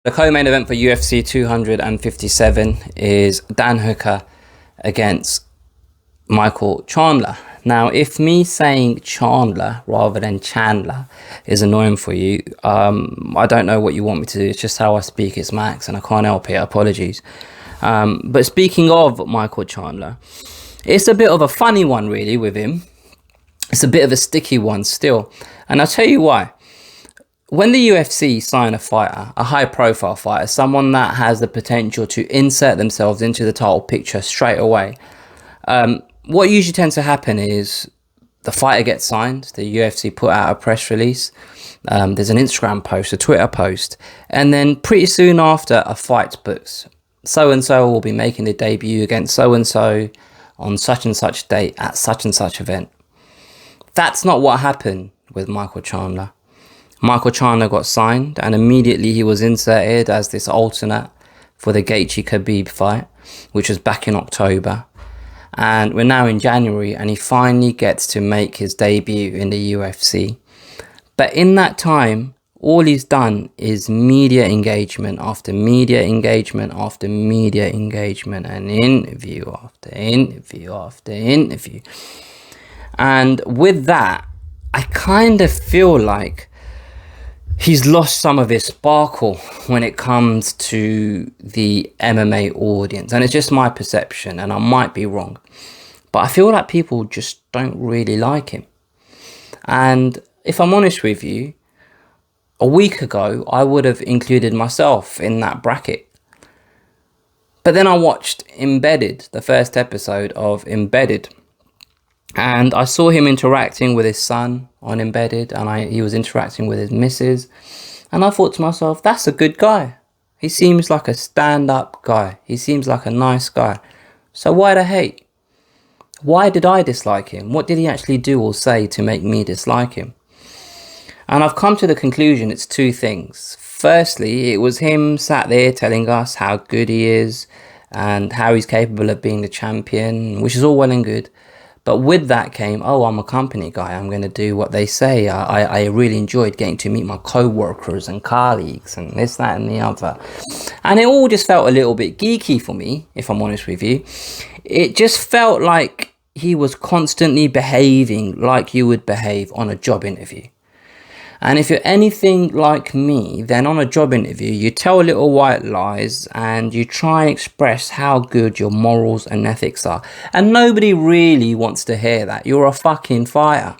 The co-main event for UFC 257 is Dan Hooker against Michael Chandler. Now, if me saying Chandler rather than Chandler is annoying for you, I don't know what you want me to do. It's just how I speak. It's my accent. I can't help it. Apologies. But speaking of Michael Chandler, it's a bit of a funny one, really, with him. It's a bit of a sticky one still. And I'll tell you why. When the UFC sign a fighter, a high-profile fighter, someone that has the potential to insert themselves into the title picture straight away, what usually tends to happen is the fighter gets signed, the UFC put out a press release, there's an Instagram post, a Twitter post, and then pretty soon after, a fight's booked. So-and-so will be making their debut against so-and-so on such and such date at such and such event. That's not what happened with Michael Chandler. Michael Chandler got signed and immediately he was inserted as this alternate for the Gaethje Khabib fight, which was back in October. And we're now in January and he finally gets to make his debut in the UFC. But in that time, all he's done is media engagement after media engagement after media engagement and interview after interview after interview. And with that, I kind of feel like he's lost some of his sparkle when it comes to the MMA audience. And it's just my perception, and I might be wrong. But I feel like people just don't really like him. And if I'm honest with you, a week ago, I would have included myself in that bracket. But then I watched Embedded, the first episode of Embedded. And I saw him interacting with his son on Embedded, and he was interacting with his missus. And I thought to myself, that's a good guy. He seems like a stand-up guy. He seems like a nice guy. So why the hate? Why did I dislike him? What did he actually do or say to make me dislike him? And I've come to the conclusion it's two things. Firstly, it was him sat there telling us how good he is and how he's capable of being the champion, which is all well and good. But with that came, oh, I'm a company guy. I'm going to do what they say. I really enjoyed getting to meet my co-workers and colleagues and this, that and the other. And it all just felt a little bit geeky for me, if I'm honest with you. It just felt like he was constantly behaving like you would behave on a job interview. And if you're anything like me, then on a job interview, you tell little white lies and you try and express how good your morals and ethics are. And nobody really wants to hear that. You're a fucking fighter.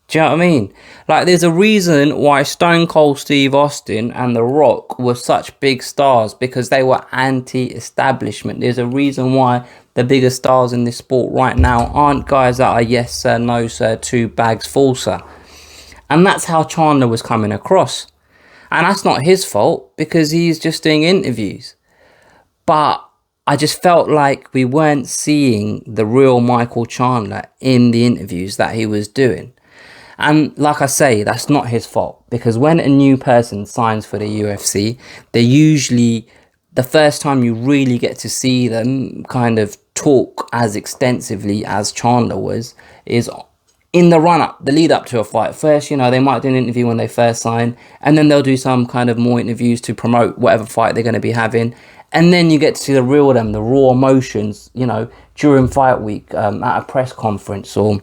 Do you know what I mean? Like, there's a reason why Stone Cold Steve Austin and The Rock were such big stars, because they were anti-establishment. There's a reason why the biggest stars in this sport right now aren't guys that are yes sir, no sir, two bags full sir. And that's how Chandler was coming across. And that's not his fault, because he's just doing interviews. But I just felt like we weren't seeing the real Michael Chandler in the interviews that he was doing. And like I say, that's not his fault, because when a new person signs for the UFC, they usually, the first time you really get to see them kind of talk as extensively as Chandler was, is in the run-up, the lead-up to a fight. First, they might do an interview when they first sign, and then they'll do some kind of more interviews to promote whatever fight they're going to be having. And then you get to see the real them, the raw emotions, during fight week, at a press conference, or,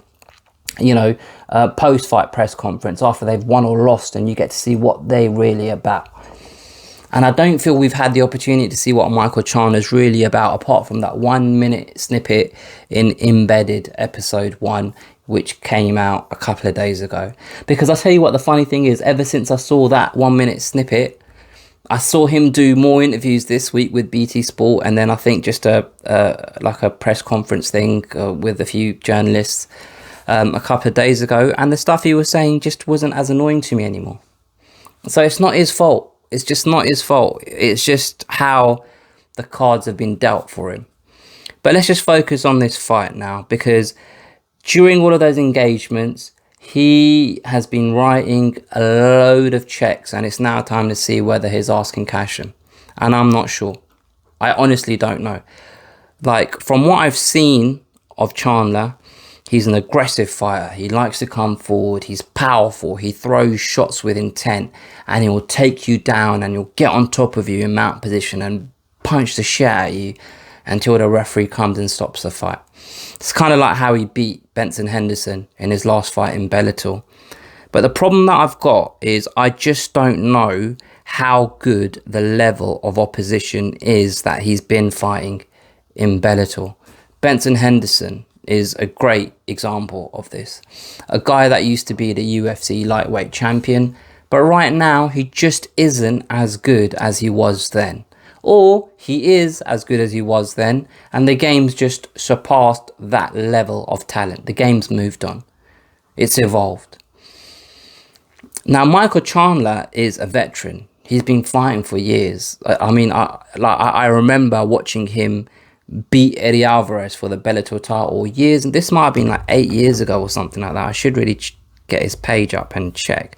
post-fight press conference after they've won or lost, and you get to see what they're really about. And I don't feel we've had the opportunity to see what Michael Chandler's really about, apart from that 1 minute snippet in Embedded episode 1, which came out a couple of days ago. Because I'll tell you what, the funny thing is, ever since I saw that 1 minute snippet, I saw him do more interviews this week with BT Sport, and then I think just a press conference thing with a few journalists a couple of days ago, and the stuff he was saying just wasn't as annoying to me anymore. So it's not his fault. It's just not his fault. It's just how the cards have been dealt for him. But let's just focus on this fight now, because during all of those engagements, he has been writing a load of checks, and it's now time to see whether he's asking cash in. And I'm not sure. I honestly don't know. Like, from what I've seen of Chandler, He's an aggressive fighter. He likes to come forward. He's powerful. He throws shots with intent, and he will take you down, and he'll get on top of you in mount position and punch the shit out of you until the referee comes and stops the fight. It's kind of like how he beat Benson Henderson in his last fight in Bellator. But the problem that I've got is I just don't know how good the level of opposition is that he's been fighting in Bellator. Benson Henderson is a great example of this. A guy that used to be the UFC lightweight champion, but right now he just isn't as good as he was then. Or he is as good as he was then, and the game's just surpassed that level of talent. The game's moved on. It's evolved. Now, Michael Chandler is a veteran. He's been fighting for years. I remember watching him beat Eddie Alvarez for the Bellator title years, and this might have been like 8 years ago or something like that. I should really get his page up and check.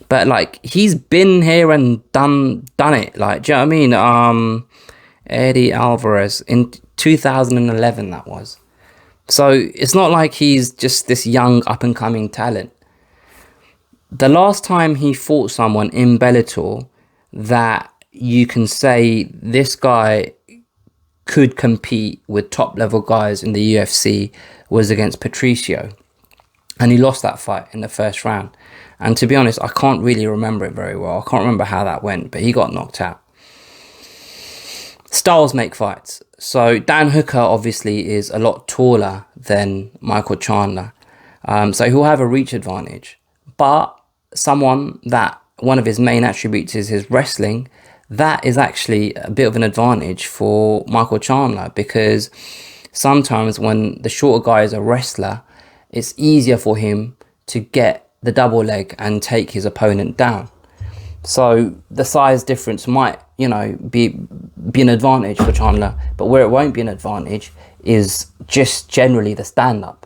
But like, he's been here and done it. Like, do you know what I mean? Eddie Alvarez in 2011, that was. So it's not like he's just this young up and coming talent. The last time he fought someone in Bellator that you can say this guy could compete with top level guys in the UFC was against Patricio, and he lost that fight in the first round. And to be honest, I can't really remember it very well. I can't remember how that went, but he got knocked out. Styles make fights. So Dan Hooker obviously is a lot taller than Michael Chandler, so he'll have a reach advantage. But someone that one of his main attributes is his wrestling, that is actually a bit of an advantage for Michael Chandler, because sometimes when the shorter guy is a wrestler, it's easier for him to get the double leg and take his opponent down. So the size difference might, be an advantage for Chandler, but where it won't be an advantage is just generally the stand-up.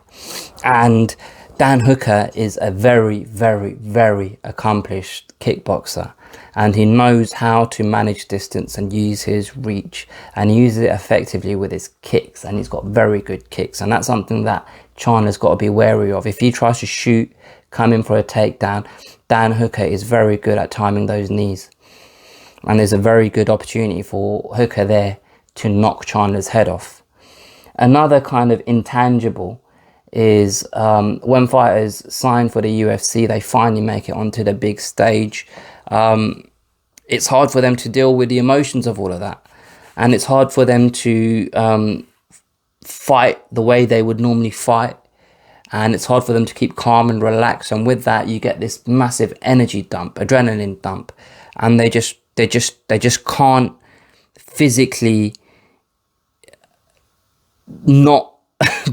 And Dan Hooker is a very, very, very accomplished kickboxer, and he knows how to manage distance and use his reach, and he uses it effectively with his kicks, and he's got very good kicks, and that's something that Chandler's got to be wary of. If he tries to shoot, come in for a takedown, Dan Hooker is very good at timing those knees, and there's a very good opportunity for Hooker there to knock Chandler's head off. Another kind of intangible is when fighters sign for the UFC, they finally make it onto the big stage. It's hard for them to deal with the emotions of all of that, and it's hard for them to fight the way they would normally fight, and it's hard for them to keep calm and relaxed. And with that, you get this massive energy dump, adrenaline dump, and they just can't physically not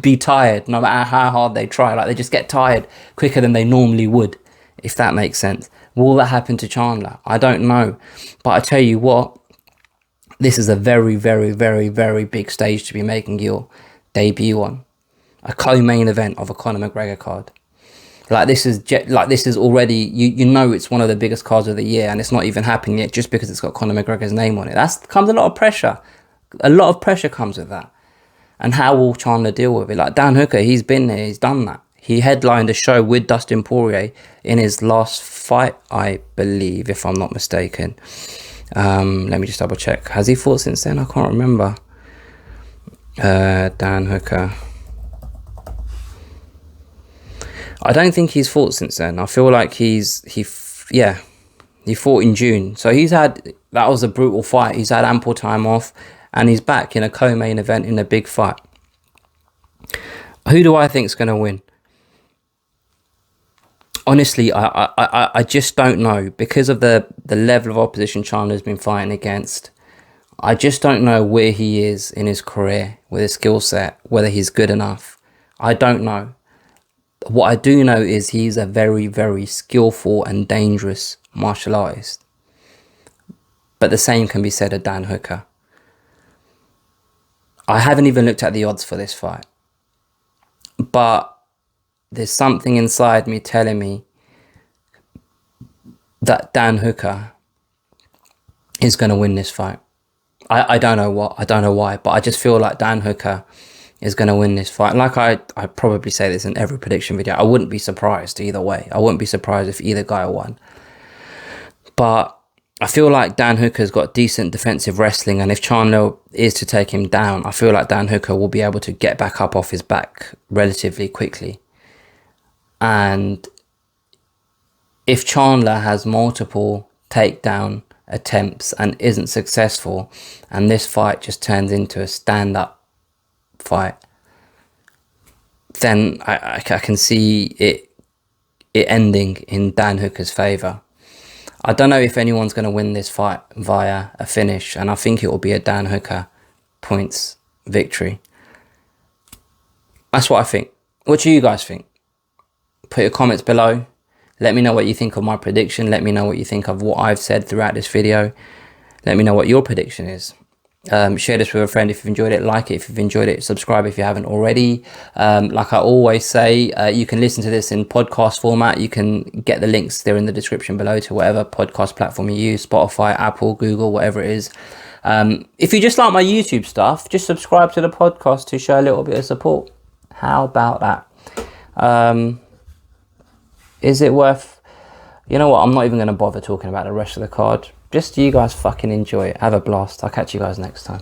be tired no matter how hard they try. Like, they just get tired quicker than they normally would, if that makes sense. Will that happen to Chandler? I don't know, but I tell you what, this is a very, very, very, very big stage to be making your debut on. A co-main event of a Conor McGregor card. This is already, you know, it's one of the biggest cards of the year, and it's not even happening yet just because it's got Conor McGregor's name on it. Comes a lot of pressure. A lot of pressure comes with that. And how will Chandler deal with it? Like Dan Hooker, he's been there, he's done that. He headlined a show with Dustin Poirier in his last fight, I believe, if I'm not mistaken. Let me just double check. Has he fought since then? I can't remember. Dan Hooker. I don't think he's fought since then. I feel like he fought in June. So that was a brutal fight. He's had ample time off, and he's back in a co-main event in a big fight. Who do I think is going to win? Honestly, I just don't know, because of the level of opposition Chandler's been fighting against. I just don't know where he is in his career with his skill set, whether he's good enough. I don't know. What I do know is he's a very, very skillful and dangerous martial artist. But the same can be said of Dan Hooker. I haven't even looked at the odds for this fight, but there's something inside me telling me that Dan Hooker is going to win this fight. I don't know what, I don't know why, but I just feel like Dan Hooker is going to win this fight. Like I probably say this in every prediction video. I wouldn't be surprised either way. I wouldn't be surprised if either guy won. But I feel like Dan Hooker's got decent defensive wrestling, and if Chandler is to take him down, I feel like Dan Hooker will be able to get back up off his back relatively quickly. And if Chandler has multiple takedown attempts and isn't successful, and this fight just turns into a stand-up fight, then I can see it ending in Dan Hooker's favour. I don't know if anyone's going to win this fight via a finish, and I think it will be a Dan Hooker points victory. That's what I think. What do you guys think? Put your comments below. Let me know what you think of my prediction. Let me know what you think of what I've said throughout this video. Let me know what your prediction is. Share this with a friend if you've enjoyed it. Like it if you've enjoyed it. Subscribe if you haven't already. Like I always say, you can listen to this in podcast format. You can get the links there in the description below to whatever podcast platform you use. Spotify, Apple, Google, whatever it is. If you just like my YouTube stuff, just subscribe to the podcast to show a little bit of support. How about that? Is it worth... You know what? I'm not even going to bother talking about the rest of the card. Just you guys fucking enjoy it. Have a blast. I'll catch you guys next time.